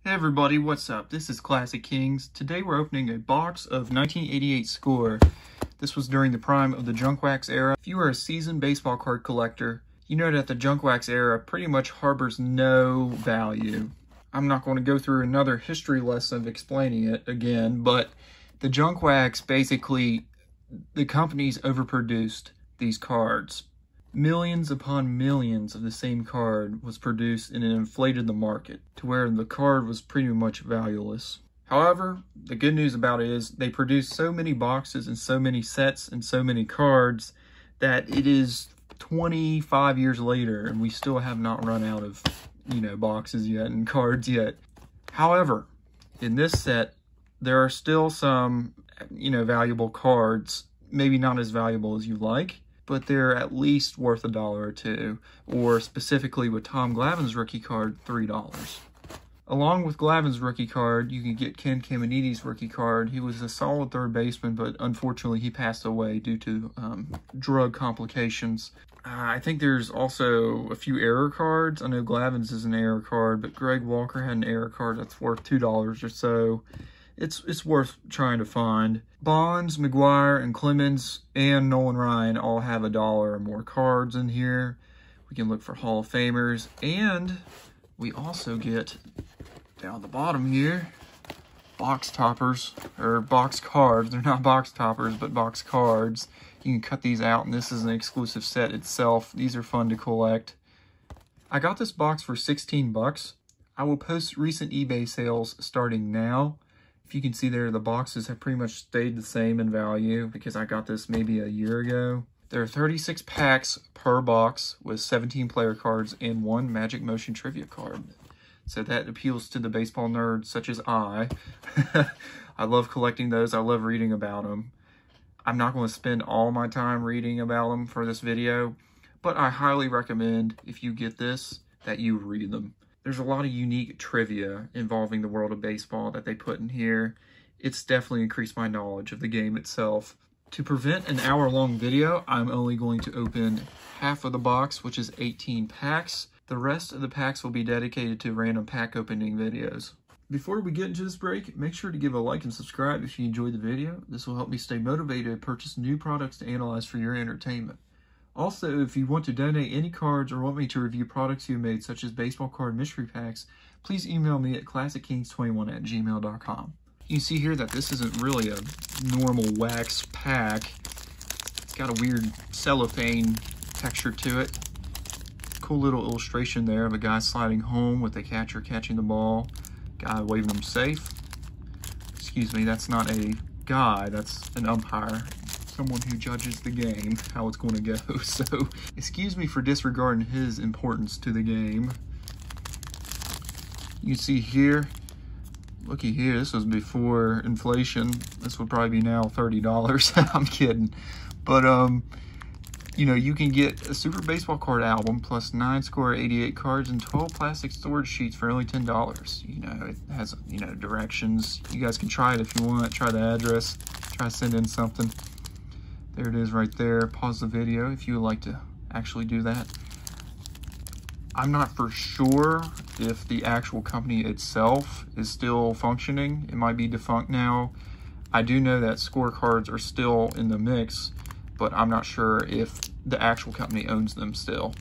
Hey everybody, what's up? This is Classic Kings. Today we're opening a box of 1988 Score. This was during the prime of the junk wax era. If you are a seasoned baseball card collector, you know that the junk wax era pretty much harbors no value. I'm not going to go through another history lesson of explaining it again, but the junk wax, basically, the companies overproduced these cards. Millions upon millions of the same card was produced and it inflated the market to where the card was pretty much valueless. However, the good news about it is they produced so many boxes and so many sets and so many cards that it is 25 years later and we still have not run out of, boxes yet and cards yet. However, in this set, there are still some, valuable cards, maybe not as valuable as you like, but they're at least worth $1 or $2, or specifically with Tom Glavine's rookie card, $3. Along with Glavine's rookie card, you can get Ken Caminiti's rookie card. He was a solid third baseman, but unfortunately he passed away due to drug complications. I think there's also a few error cards. I know Glavine's is an error card, but Greg Walker had an error card that's worth $2 or so. It's worth trying to find. Baines, McGuire, and Clemens, and Nolan Ryan all have $1 or more cards in here. We can look for Hall of Famers, and we also get, down the bottom here, box toppers, or box cards. They're not box toppers, but box cards. You can cut these out, and this is an exclusive set itself. These are fun to collect. I got this box for 16 bucks. I will post recent eBay sales starting now. If you can see there, the boxes have pretty much stayed the same in value because I got this maybe a year ago. There are 36 packs per box with 17 player cards and 1 Magic Motion trivia card. So that appeals to the baseball nerds such as I. I love collecting those. I love reading about them. I'm not going to spend all my time reading about them for this video, but I highly recommend, if you get this, that you read them. There's a lot of unique trivia involving the world of baseball that they put in here. It's definitely increased my knowledge of the game itself. To prevent an hour-long video, I'm only going to open half of the box, which is 18 packs. The rest of the packs will be dedicated to random pack opening videos. Before we get into this break, make sure to give a like and subscribe if you enjoyed the video. This will help me stay motivated to purchase new products to analyze for your entertainment. Also, if you want to donate any cards or want me to review products you made, such as baseball card mystery packs, please email me at classickings21@gmail.com. You can see here that this isn't really a normal wax pack. It's got a weird cellophane texture to it. Cool little illustration there of a guy sliding home with the catcher catching the ball. Guy waving him safe. Excuse me, that's not a guy, that's an umpire. Someone who judges the game, how it's going to go. So, excuse me for disregarding his importance to the game. You can see here, looky here, this was before inflation. This would probably be now $30. I'm kidding. But, you can get a Super Baseball card album plus 9 Score 88 cards and 12 plastic storage sheets for only $10. It has, directions. You guys can try it if you want. Try the address. Try to send in something. There it is right there. Pause the video if you would like to actually do that. I'm not for sure if the actual company itself is still functioning. It might be defunct now. I do know that scorecards are still in the mix, but I'm not sure if the actual company owns them still.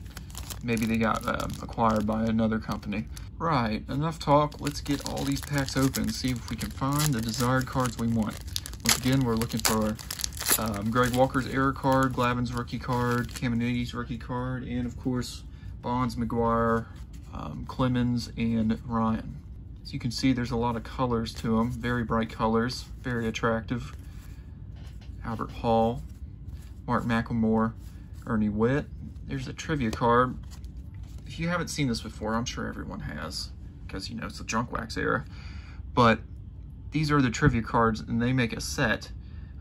Maybe they got acquired by another company. Right, enough talk. Let's get all these packs open and see if we can find the desired cards we want. Once again, we're looking for Greg Walker's error card, Glavine's rookie card, Caminiti's rookie card, and of course, Baines, McGuire, Clemens, and Ryan. As you can see, there's a lot of colors to them, very bright colors, very attractive. Albert Hall, Mark McLemore, Ernie Witt. There's a trivia card. If you haven't seen this before, I'm sure everyone has, because it's the junk wax era. But these are the trivia cards, and they make a set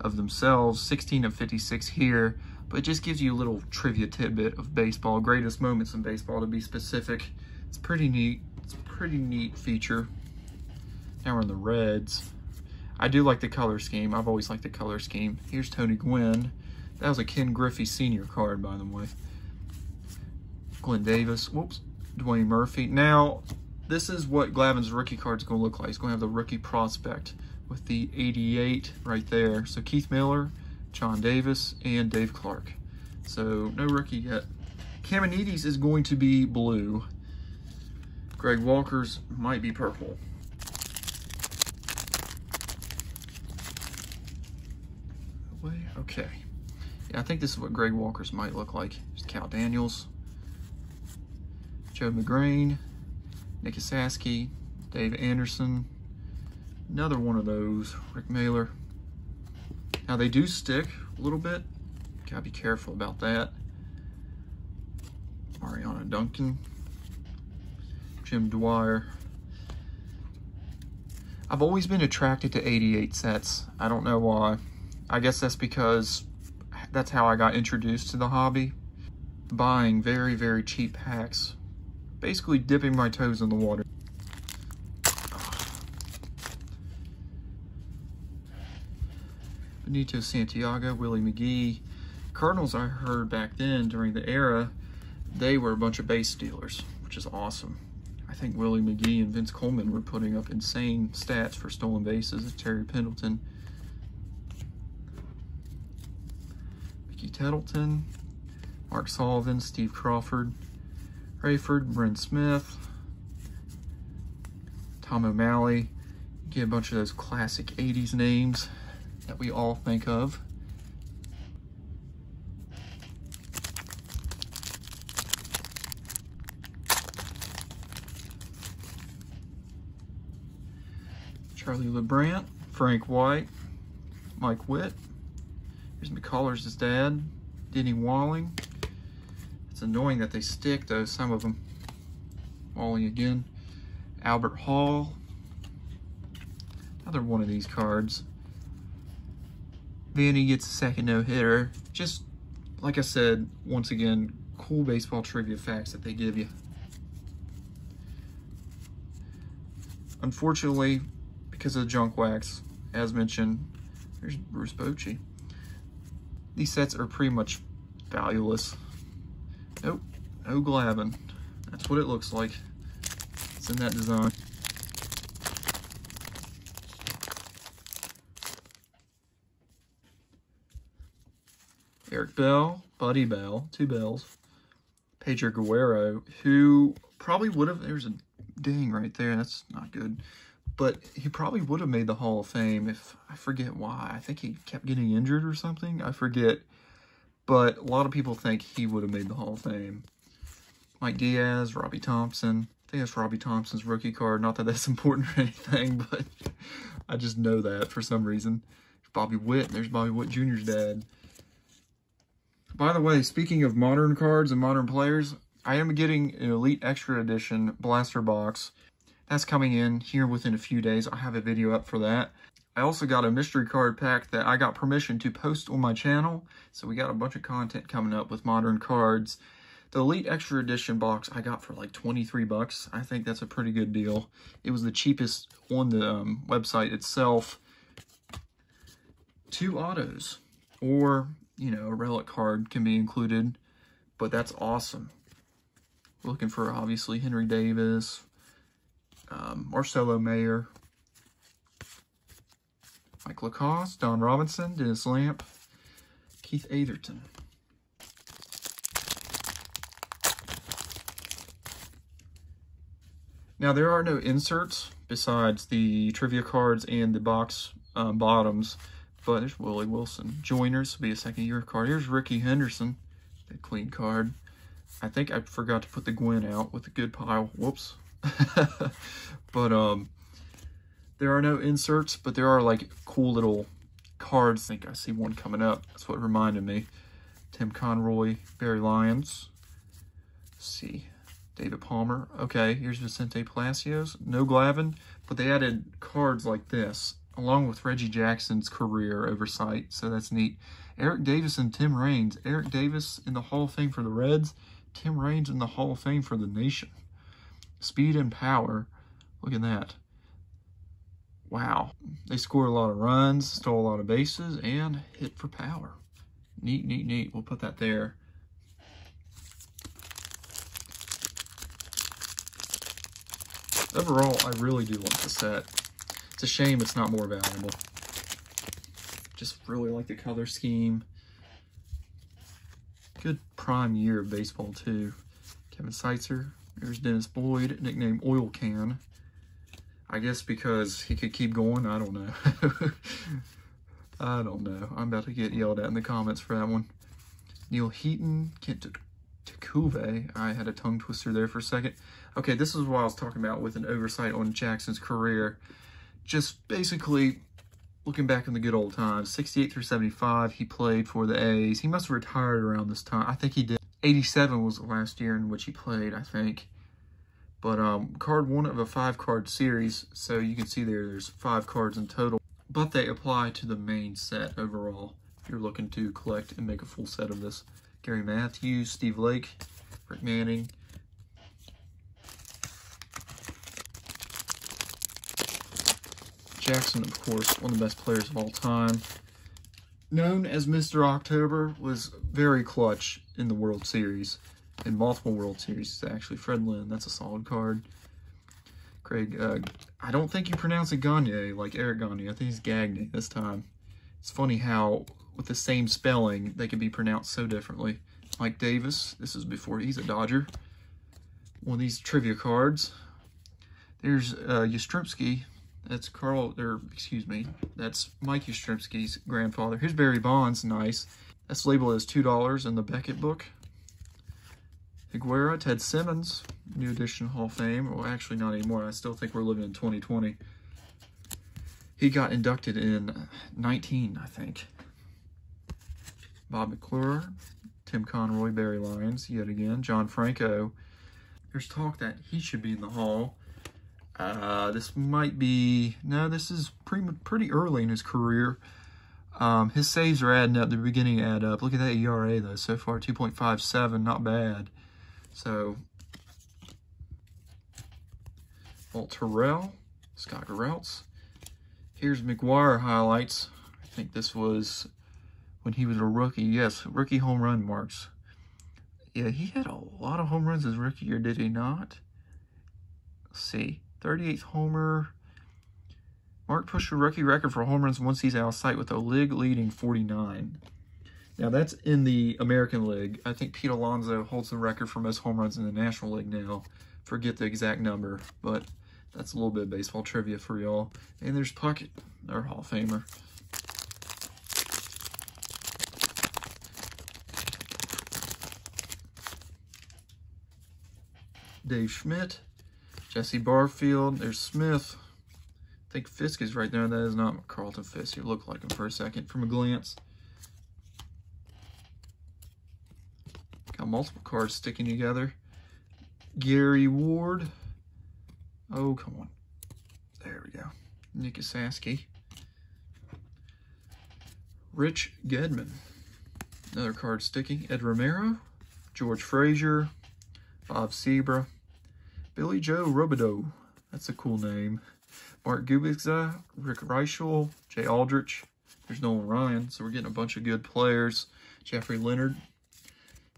of themselves, 16 of 56 here, but it just gives you a little trivia tidbit of baseball, greatest moments in baseball to be specific. It's pretty neat. It's a pretty neat feature. Now we're in the Reds. I do like the color scheme. I've always liked the color scheme. Here's Tony Gwynn. That was a Ken Griffey Sr. card, by the way. Glenn Davis. Whoops. Dwayne Murphy. Now, this is what Glavine's rookie card's going to look like. It's going to have the rookie prospect with the 88 right there. So Keith Miller, John Davis, and Dave Clark. So no rookie yet. Caminiti's is going to be blue. Greg Walker's might be purple. Okay. Yeah, I think this is what Greg Walker's might look like. There's Cal Daniels, Joe McGrain, Nick Asaski, Dave Anderson, another one of those, Rick Mailer. Now they do stick a little bit. Gotta be careful about that. Mariana Duncan, Jim Dwyer. I've always been attracted to 88 sets. I don't know why. I guess that's because that's how I got introduced to the hobby. Buying very, very cheap packs. Basically dipping my toes in the water. Benito Santiago, Willie McGee. Cardinals, I heard back then during the era, they were a bunch of base stealers, which is awesome. I think Willie McGee and Vince Coleman were putting up insane stats for stolen bases. Terry Pendleton. Mickey Tettleton, Mark Sullivan, Steve Crawford, Rayford, Brent Smith, Tom O'Malley. Get a bunch of those classic 80s names that we all think of. Charlie LeBrant, Frank White, Mike Witt. Here's McCullers' dad, Denny Walling. It's annoying that they stick though, some of them. Walling again. Albert Hall. Another one of these cards. Vanny gets a second no-hitter. Just, like I said, once again, cool baseball trivia facts that they give you. Unfortunately, because of the junk wax, as mentioned, there's Bruce Bochy. These sets are pretty much valueless. Nope, no Glavine. That's what it looks like. It's in that design. Eric Bell, Buddy Bell, 2 bells. Pedro Guerrero, who probably would have, there's a ding right there, that's not good. But he probably would have made the Hall of Fame if, I forget why. I think he kept getting injured or something. I forget. But a lot of people think he would have made the Hall of Fame. Mike Diaz, Robbie Thompson. I think that's Robbie Thompson's rookie card. Not that that's important or anything, but I just know that for some reason. Bobby Witt. There's Bobby Witt Jr.'s dad. By the way, speaking of modern cards and modern players, I am getting an Elite Extra Edition blaster box. That's coming in here within a few days. I have a video up for that. I also got a mystery card pack that I got permission to post on my channel. So we got a bunch of content coming up with modern cards. The Elite Extra Edition box I got for like 23 bucks. I think that's a pretty good deal. It was the cheapest on the website itself. 2 autos or, you know, a relic card can be included, but that's awesome. Looking for obviously Henry Davis, Marcelo Mayer, Mike Lacoste, Don Robinson, Dennis Lamp, Keith Atherton. Now, there are no inserts besides the trivia cards and the box bottoms, but there's Willie Wilson. Joiners will be a second-year card. Here's Ricky Henderson, that clean card. I think I forgot to put the Gwyn out with a good pile. Whoops. But there are no inserts, but there are like cool little cards. I think I see one coming up. That's what reminded me. Tim Conroy, Barry Lyons. Let's see. David Palmer. Okay, here's Vicente Palacios. No Glavine, but they added cards like this, along with Reggie Jackson's career oversight, so that's neat. Eric Davis and Tim Raines. Eric Davis in the Hall of Fame for the Reds. Tim Raines in the Hall of Fame for the Nation. Speed and power. Look at that. Wow. They scored a lot of runs, stole a lot of bases, and hit for power. Neat, neat, neat. We'll put that there. Overall, I really do like the set. It's a shame it's not more valuable. Just really like the color scheme. Good prime year of baseball, too. Kevin Seitzer. There's Dennis Boyd, nicknamed Oil Can. I guess because he could keep going. I don't know. I don't know. I'm about to get yelled at in the comments for that one. Neil Heaton, Kent Takuve. I had a tongue twister there for a second. Okay, this is what I was talking about with an oversight on Jackson's career. Just basically looking back in the good old times. 68 through 75, he played for the A's. He must have retired around this time. I think he did. 87 was the last year in which he played, I think. But card 1 of a 5-card series, so you can see there's 5 cards in total. But they apply to the main set overall, if you're looking to collect and make a full set of this. Gary Matthews, Steve Lake, Rick Manning. Jackson, of course, one of the best players of all time. Known as Mr. October, was very clutch in the World Series, in multiple World Series, actually. Fred Lynn, that's a solid card. Craig, I don't think you pronounce it Gagne, like Eric Gagne. I think it's Gagne this time. It's funny how, with the same spelling, they can be pronounced so differently. Mike Davis, this is before he's a Dodger. One of these trivia cards. There's Yastrzemski. That's that's Mike Yastrzemski's grandfather. Here's Barry Bonds, nice. That's labeled as $2 in the Beckett book. Higuera, Ted Simmons, new edition Hall of Fame. Well, actually not anymore. I still think we're living in 2020. He got inducted in 19, I think. Bob McClure, Tim Conroy, Barry Lyons, yet again. John Franco. There's talk that he should be in the Hall. This might be, no, this is pretty early in his career. His saves are adding up. They're beginning to add up. Look at that ERA, though, so far, 2.57, not bad. So, Walt Terrell, Scott Grouts. Here's McGuire highlights. I think this was when he was a rookie. Yes, rookie home run marks. Yeah, he had a lot of home runs his rookie year, did he not? Let's see. 38th homer. Mark pushed a rookie record for home runs once he's out of sight with a league-leading 49. Now, that's in the American League. I think Pete Alonso holds the record for most home runs in the National League now. Forget the exact number, but that's a little bit of baseball trivia for y'all. And there's Puckett, our Hall of Famer. Dave Schmidt, Jesse Barfield, there's Smith. I think Fisk is right there. That is not Carlton Fisk. He looked like him for a second from a glance. Got multiple cards sticking together. Gary Ward. Oh, come on. There we go. Nick Saski. Rich Gedman. Another card sticking. Ed Romero. George Frazier. Bob Sebra. Billy Joe Robideau. That's a cool name. Mark Kubica, Rick Reichel, Jay Aldrich. There's Nolan Ryan. So we're getting a bunch of good players. Jeffrey Leonard.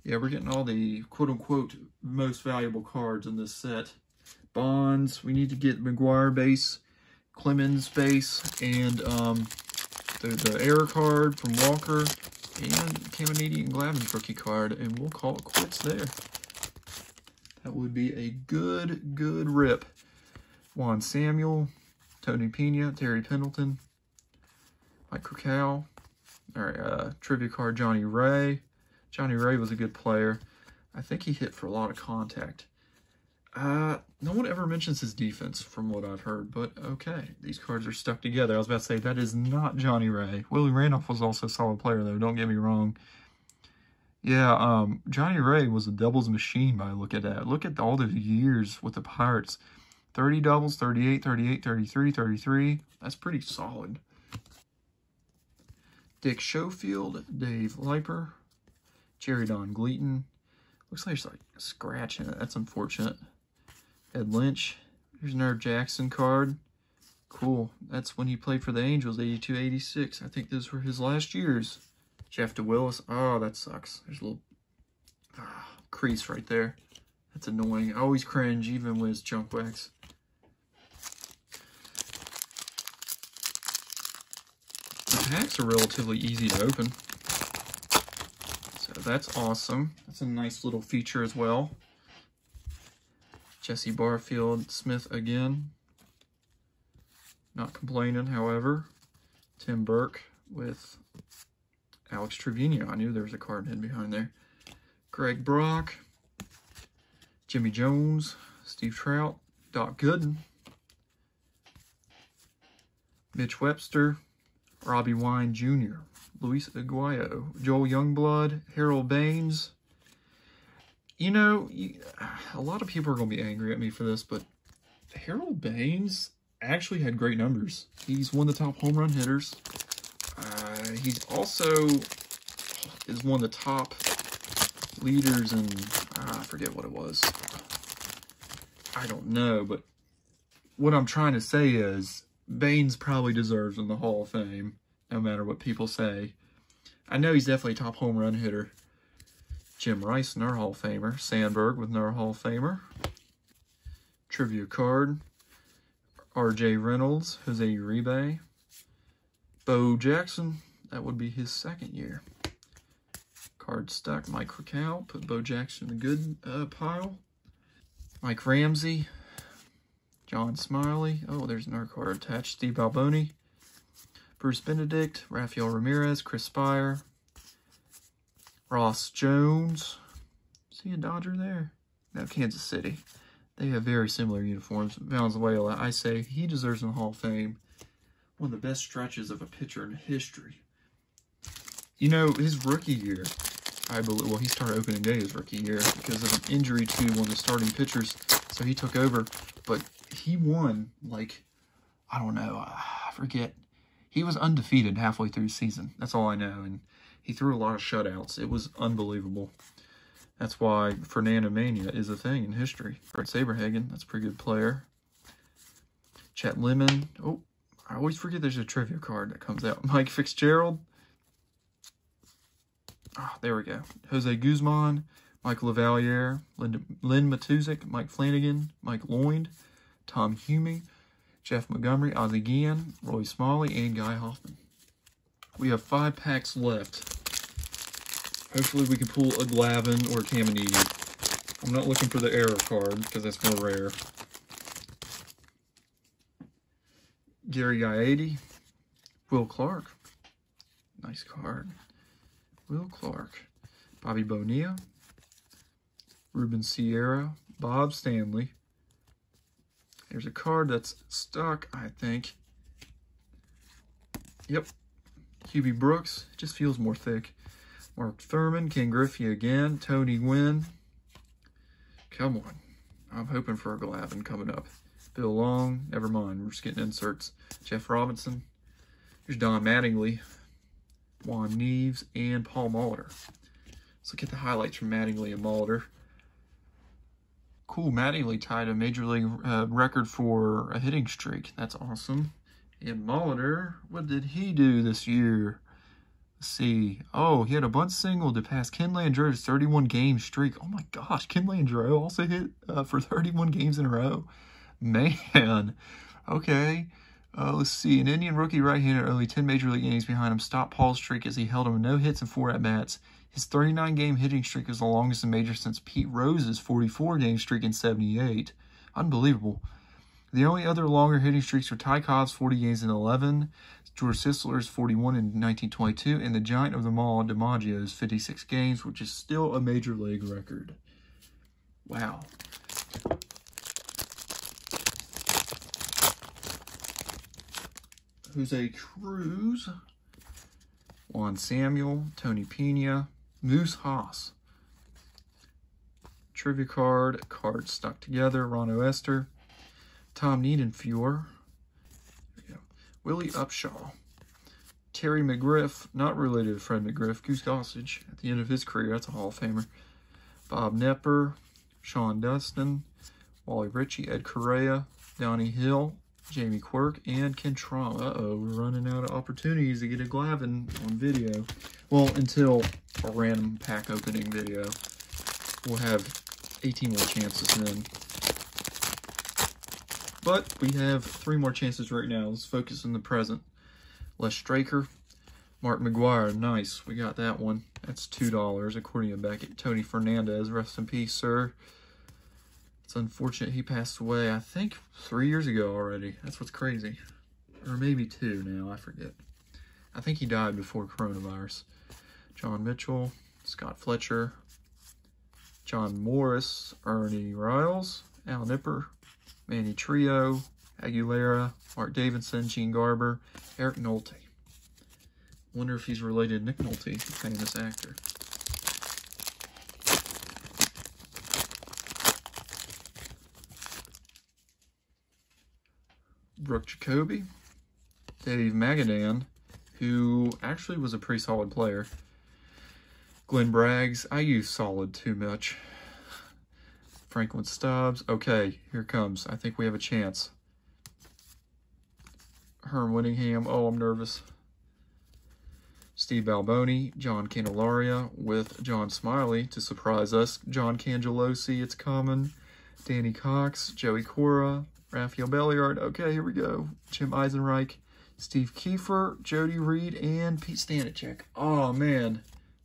Yeah, we're getting all the quote-unquote most valuable cards in this set. Bonds. We need to get McGuire base, Clemens base, and the error card from Walker, and Caminiti and Glavine's rookie card, and we'll call it quits there. That would be a good rip. Juan Samuel, Tony Pena, Terry Pendleton, Mike Krakow. All right, trivia card, Johnny Ray. Johnny Ray was a good player. I think he hit for a lot of contact. No one ever mentions his defense from what I've heard, but okay. These cards are stuck together. I was about to say, that is not Johnny Ray. Willie Randolph was also a solid player, though. Don't get me wrong. Yeah, Johnny Ray was a doubles machine by look at that. Look at all the years with the Pirates. 30 doubles, 38, 38, 33, 33. That's pretty solid. Dick Schofield, Dave Leiper, Jerry Don Gleaton. Looks like there's like a scratch in it. That's unfortunate. Ed Lynch. Here's an Herb Jackson card. Cool. That's when he played for the Angels, 82, 86. I think those were his last years. Jeff DeWillis. Oh, that sucks. There's a little crease right there. That's annoying. I always cringe, even when it's junk wax. packs are relatively easy to open. So that's awesome. That's a nice little feature as well. Jesse Barfield Smith again. Not complaining, however. Tim Burke with Alex Trevino. I knew there was a card hidden behind there. Greg Brock. Jimmy Jones. Steve Trout. Doc Gooden. Mitch Webster. Robbie Wine Jr. Luis Aguayo. Joel Youngblood. Harold Baines. You know, a lot of people are going to be angry at me for this, but Harold Baines actually had great numbers. He's one of the top home run hitters. He's also is one of the top leaders in, I forget what it was. I don't know, but what I'm trying to say is Baines probably deserves in the Hall of Fame, no matter what people say. I know he's definitely a top home run hitter. Jim Rice, another Hall of Famer. Sandberg with another Hall of Famer. Trivia card. R.J. Reynolds, Jose Uribe. Bo Jackson, that would be his second year. Card stuck. Mike Raquel, put Bo Jackson in the good pile. Mike Ramsey. John Smiley. Oh, there's another card attached. Steve Alboni. Bruce Benedict. Rafael Ramirez. Chris Spire. Ross Jones. See a Dodger there? Now Kansas City. They have very similar uniforms. Valenzuela, I say he deserves in the Hall of Fame. One of the best stretches of a pitcher in history. You know, his rookie year, I believe, well, he started opening day his rookie year because of an injury to one of the starting pitchers. So he took over, but he won, like, I don't know, I forget. He was undefeated halfway through the season. That's all I know. And he threw a lot of shutouts. It was unbelievable. That's why Fernando Mania is a thing in history. Fred Saberhagen, that's a pretty good player. Chet Lemon. Oh, I always forget there's a trivia card that comes out. Mike Fitzgerald. Ah, there we go. Jose Guzman. Mike Lavalier. Lynn Matuzik. Mike Flanagan. Mike Lloyd. Tom Humey. Jeff Montgomery. Ozzie Guillen. Roy Smalley. And Guy Hoffman. We have 5 packs left. Hopefully we can pull a Glavine or a Caminiti. I'm not looking for the error card because that's more rare. Gary Gaetti. Will Clark. Nice card. Will Clark. Bobby Bonilla. Ruben Sierra. Bob Stanley. There's a card that's stuck, I think. Yep. QB Brooks. It just feels more thick. Mark Thurman. Ken Griffey again. Tony Gwynn. Come on. I'm hoping for a Glavine coming up. Bill Long. Never mind. We're just getting inserts. Jeff Robinson. Here's Don Mattingly. Juan Neves. And Paul Molitor. Let's look at the highlights from Mattingly and Molitor. Cool. Mattingly tied a major league record for a hitting streak. That's awesome. And Molitor, what did he do this year? Let's see. Oh, he had a bunt single to pass Ken Landreau's 31-game streak. Oh my gosh, Ken Landreau also hit for 31 games in a row. Man. Okay. Let's see. An Indian rookie right-hander, only 10 major league innings behind him, stopped Paul's streak as he held him no hits and 4 at-bats. His 39-game hitting streak is the longest in major since Pete Rose's 44-game streak in '78. Unbelievable. The only other longer hitting streaks were Ty Cobb's 40 games in 11, George Sisler's 41 in 1922, and the giant of them all, DiMaggio's 56 games, which is still a major league record. Wow. Jose Cruz, Juan Samuel, Tony Pena, Moose Haas. Trivia card stuck together, Ron Esther, Tom Niedenfuhr, Willie Upshaw, Terry McGriff, not related to Fred McGriff, Goose Gossage at the end of his career, that's a Hall of Famer, Bob Knepper, Sean Dustin, Wally Ritchie, Ed Correa, Donnie Hill, Jamie Quirk, and Ken Traum. Uh-oh, we're running out of opportunities to get a Glavine on video. Well, until a random pack opening video. We'll have 18 more chances then. But we have 3 more chances right now. Let's focus on the present. Les Straker, Mark McGuire, nice. We got that one. That's $2, according to Beckett. Tony Fernandez, rest in peace, sir. It's unfortunate he passed away, I think, 3 years ago already. That's what's crazy. Or maybe 2 now, I forget. I think he died before coronavirus. John Mitchell, Scott Fletcher, John Morris, Ernie Riles, Al Nipper, Manny Trio, Aguilera, Mark Davidson, Gene Garber, Eric Nolte. Wonder if he's related to Nick Nolte, the famous actor. Brooke Jacoby, Dave Magadan, who actually was a pretty solid player. Glenn Braggs, I use solid too much. Franklin Stubbs, okay, here it comes. I think we have a chance. Herm Winningham, oh, I'm nervous. Steve Balboni, John Candelaria with John Smiley to surprise us. John Cangelosi, it's coming. Danny Cox, Joey Cora, Raphael Belliard. Okay, here we go. Jim Eisenreich, Steve Kiefer, Jody Reed, and Pete Stanachek. Oh, man.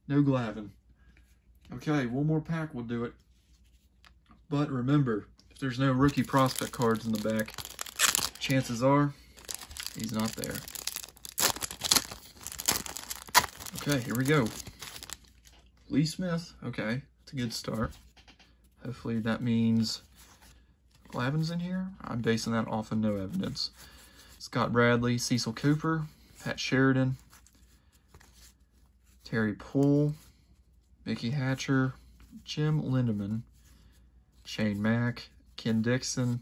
No Glavine. Okay, one more pack will do it. But remember, if there's no rookie prospect cards in the back, chances are he's not there. Okay, here we go. Lee Smith. Okay, it's a good start. Hopefully that means Glavine's in here. I'm basing that off of no evidence. Scott Bradley, Cecil Cooper, Pat Sheridan, Terry Poole, Mickey Hatcher, Jim Lindemann, Shane Mack, Ken Dixon,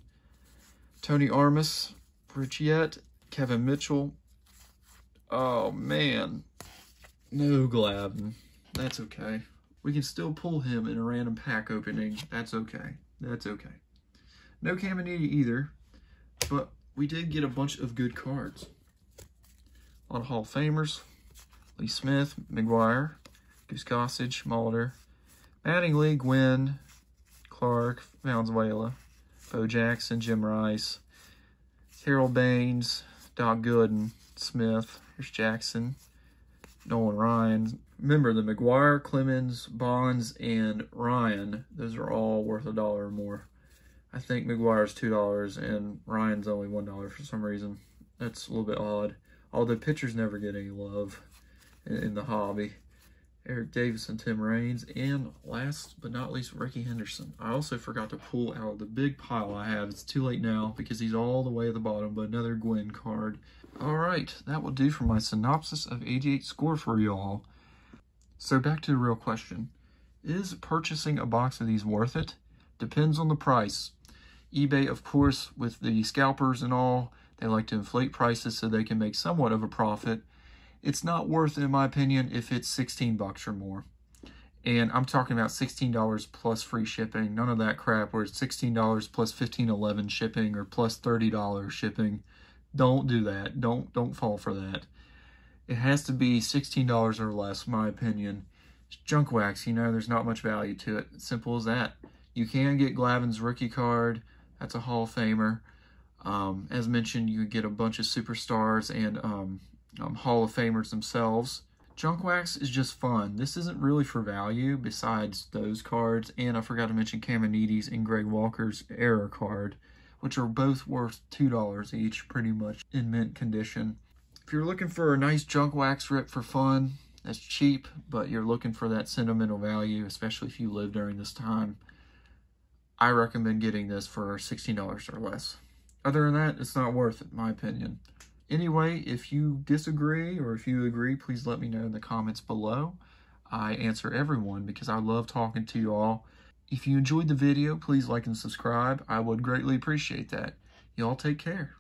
Tony Armas, Bridgette, Kevin Mitchell. Oh, man. No Glavine. That's okay. We can still pull him in a random pack opening. That's okay. That's okay. No Caminiti either, but we did get a bunch of good cards. A lot of Hall of Famers. Lee Smith, McGuire, Goose Gossage, Mulder, Mattingly, Gwynn, Clark, Valenzuela, Bo Jackson, Jim Rice, Harold Baines, Doc Gooden, Smith, here's Jackson, Nolan Ryan. Remember, the McGuire, Clemens, Bonds, and Ryan, those are all worth $1 or more. I think McGuire's $2 and Ryan's only $1 for some reason. That's a little bit odd. Although pitchers never get any love in the hobby. Eric Davis and Tim Raines, and last but not least, Ricky Henderson. I also forgot to pull out the big pile I have. It's too late now because he's all the way at the bottom, but another Gwynn card. All right, that will do for my synopsis of 88 score for y'all. So back to the real question. Is purchasing a box of these worth it? Depends on the price. eBay, of course, with the scalpers and all, they like to inflate prices so they can make somewhat of a profit. It's not worth it, in my opinion, if it's 16 bucks or more. And I'm talking about $16 plus free shipping. None of that crap where it's $16 plus $15.11 shipping or plus $30 shipping. Don't do that. Don't fall for that. It has to be $16 or less, in my opinion. It's junk wax, you know, there's not much value to it. Simple as that. You can get Glavine's rookie card. That's a Hall of Famer. As mentioned, you get a bunch of superstars and Hall of Famers themselves. Junk wax is just fun. This isn't really for value besides those cards. And I forgot to mention Caminiti's and Greg Walker's Error card, which are both worth $2 each, pretty much in mint condition. If you're looking for a nice junk wax rip for fun, that's cheap, but you're looking for that sentimental value, especially if you live during this time, I recommend getting this for $16 or less. Other than that, it's not worth it, in my opinion. Anyway, if you disagree or if you agree, please let me know in the comments below. I answer everyone because I love talking to you all. If you enjoyed the video, please like and subscribe. I would greatly appreciate that. Y'all take care.